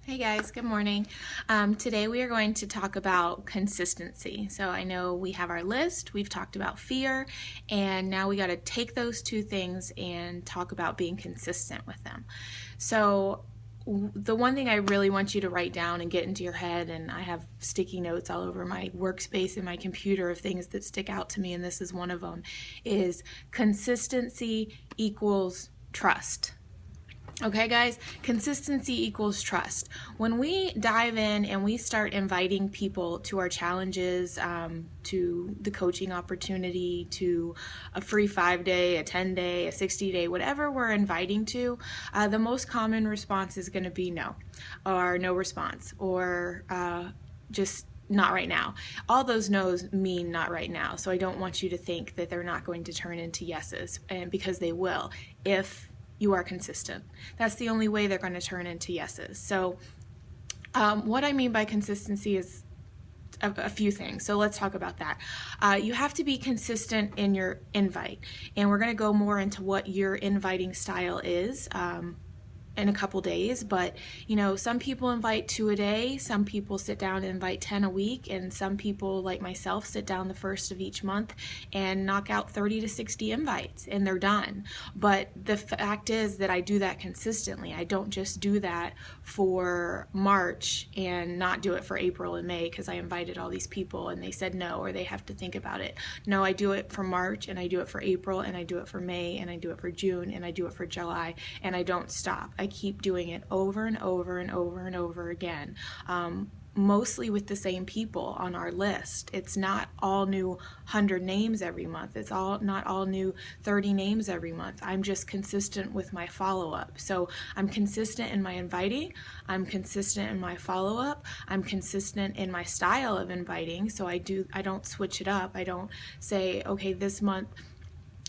Hey guys, good morning. Today we are going to talk about consistency. So I know we have our list, we've talked about fear, and now we got to take those two things and talk about being consistent with them. So the one thing I really want you to write down and get into your head, and I have sticky notes all over my workspace and my computer of things that stick out to me, and this is one of them, is consistency equals trust. Okay, guys, consistency equals trust. When we dive in and we start inviting people to our challenges, to the coaching opportunity, to a free 5-day, a 10-day, a 60-day, whatever we're inviting to, the most common response is going to be no, or no response, or just not right now. All those no's mean not right now. So I don't want you to think that they're not going to turn into yeses, and because they will if you are consistent. That's the only way they're going to turn into yeses. So what I mean by consistency is a few things. So let's talk about that. You have to be consistent in your invite, and we're going to go more into what your inviting style is in a couple days. But you know, some people invite 2 a day, some people sit down and invite 10 a week, and some people like myself sit down the first of each month and knock out 30 to 60 invites and they're done. But the fact is that I do that consistently. I don't just do that for March and not do it for April and May because I invited all these people and they said no, or they have to think about it. No, I do it for March, and I do it for April, and I do it for May, and I do it for June, and I do it for July, and I don't stop. I keep doing it over and over and over and over again, mostly with the same people on our list. It's not all new 100 names every month. It's not all new 30 names every month. I'm just consistent with my follow-up. So I'm consistent in my inviting. I'm consistent in my follow-up. I'm consistent in my style of inviting. So I don't switch it up. I don't say, okay, this month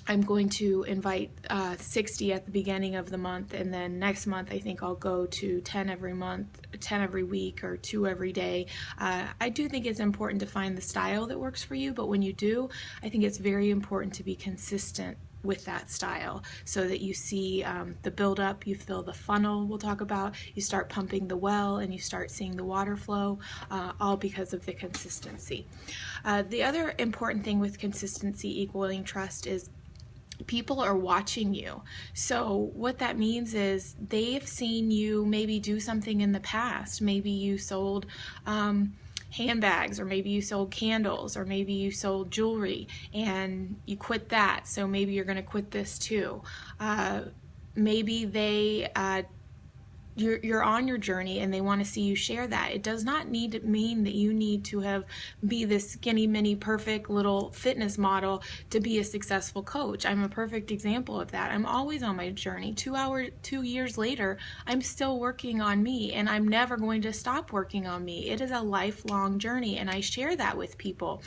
I'm going to invite 60 at the beginning of the month, and then next month I think I'll go to 10 every month, 10 every week, or 2 every day. I do think it's important to find the style that works for you, but when you do, I think it's very important to be consistent with that style so that you see the buildup, you fill the funnel we'll talk about, you start pumping the well, and you start seeing the water flow, all because of the consistency. The other important thing with consistency equaling trust is people are watching you. So what that means is they've seen you maybe do something in the past. Maybe you sold handbags, or maybe you sold candles, or maybe you sold jewelry and you quit that. So maybe you're going to quit this too. Maybe you're on your journey and they want to see you share that. It does not need to mean that you need to be this skinny mini perfect little fitness model to be a successful coach. I'm a perfect example of that. I'm always on my journey. 2 years later, I'm still working on me, and I'm never going to stop working on me. It is a lifelong journey, and I share that with people.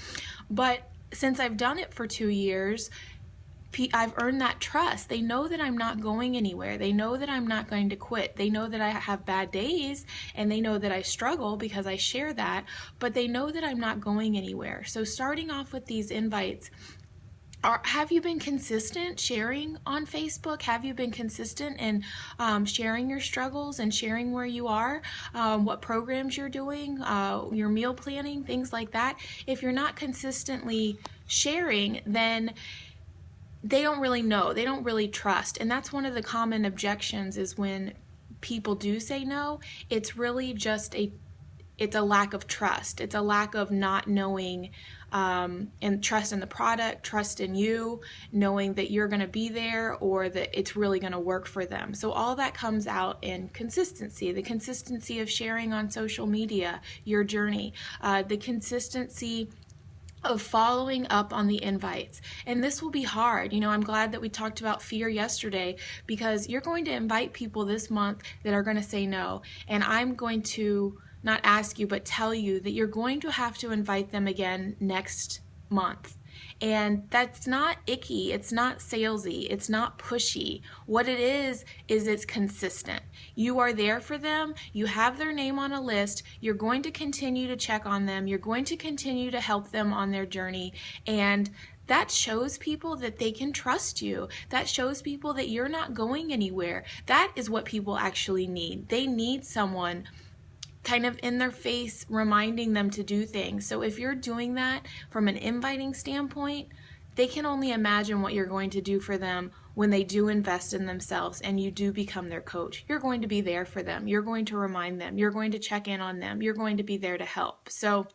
But since I've done it for 2 years, I've earned that trust. They know that I'm not going anywhere. They know that I'm not going to quit. They know that I have bad days, and they know that I struggle because I share that, but they know that I'm not going anywhere. So starting off with these invites, have you been consistent sharing on Facebook? Have you been consistent in sharing your struggles and sharing where you are, what programs you're doing, your meal planning, things like that? If you're not consistently sharing, then they don't really know, they don't really trust. And that's one of the common objections, is when people do say no, it's really just it's a lack of trust. It's a lack of not knowing and trust in the product, trust in you, knowing that you're going to be there, or that it's really going to work for them. So all that comes out in consistency, the consistency of sharing on social media, your journey, the consistency of following up on the invites. And this will be hard. You know, I'm glad that we talked about fear yesterday, because you're going to invite people this month that are going to say no. And I'm going to not ask you, but tell you that you're going to have to invite them again next month. And that's not icky, it's not salesy, it's not pushy. What it is it's consistent. You are there for them, you have their name on a list, you're going to continue to check on them, you're going to continue to help them on their journey, and that shows people that they can trust you. That shows people that you're not going anywhere. That is what people actually need. They need someone kind of in their face, reminding them to do things. So if you're doing that from an inviting standpoint, they can only imagine what you're going to do for them when they do invest in themselves and you do become their coach. You're going to be there for them. You're going to remind them. You're going to check in on them. You're going to be there to help. So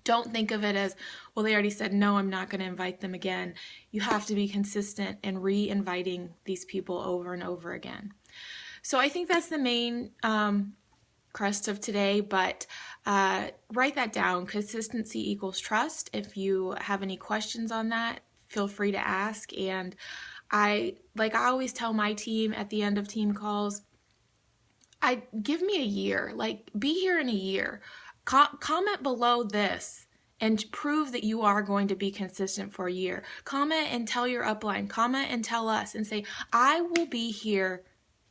don't think of it as, well, they already said, no, I'm not going to invite them again. You have to be consistent in re-inviting these people over and over again. So I think that's the main crust of today, but write that down. Consistency equals trust. If you have any questions on that, feel free to ask. And I always tell my team at the end of team calls, give me a year, be here in a year. Comment below this and prove that you are going to be consistent for a year. Comment and tell your upline, comment and tell us and say, I will be here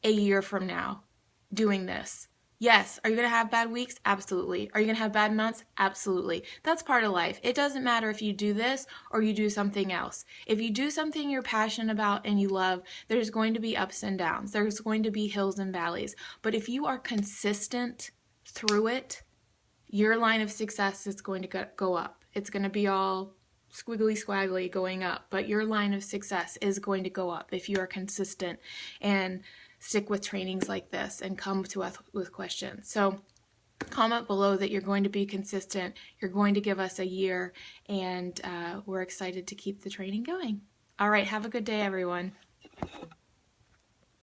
a year from now doing this. Yes. Are you going to have bad weeks? Absolutely. Are you going to have bad months? Absolutely. That's part of life. It doesn't matter if you do this or you do something else. If you do something you're passionate about and you love, there's going to be ups and downs. There's going to be hills and valleys. But if you are consistent through it, your line of success is going to go up. It's going to be all squiggly squaggly going up, but your line of success is going to go up if you are consistent and stick with trainings like this and come to us with questions. So comment below that you're going to be consistent, you're going to give us a year, and we're excited to keep the training going. All right, have a good day, everyone.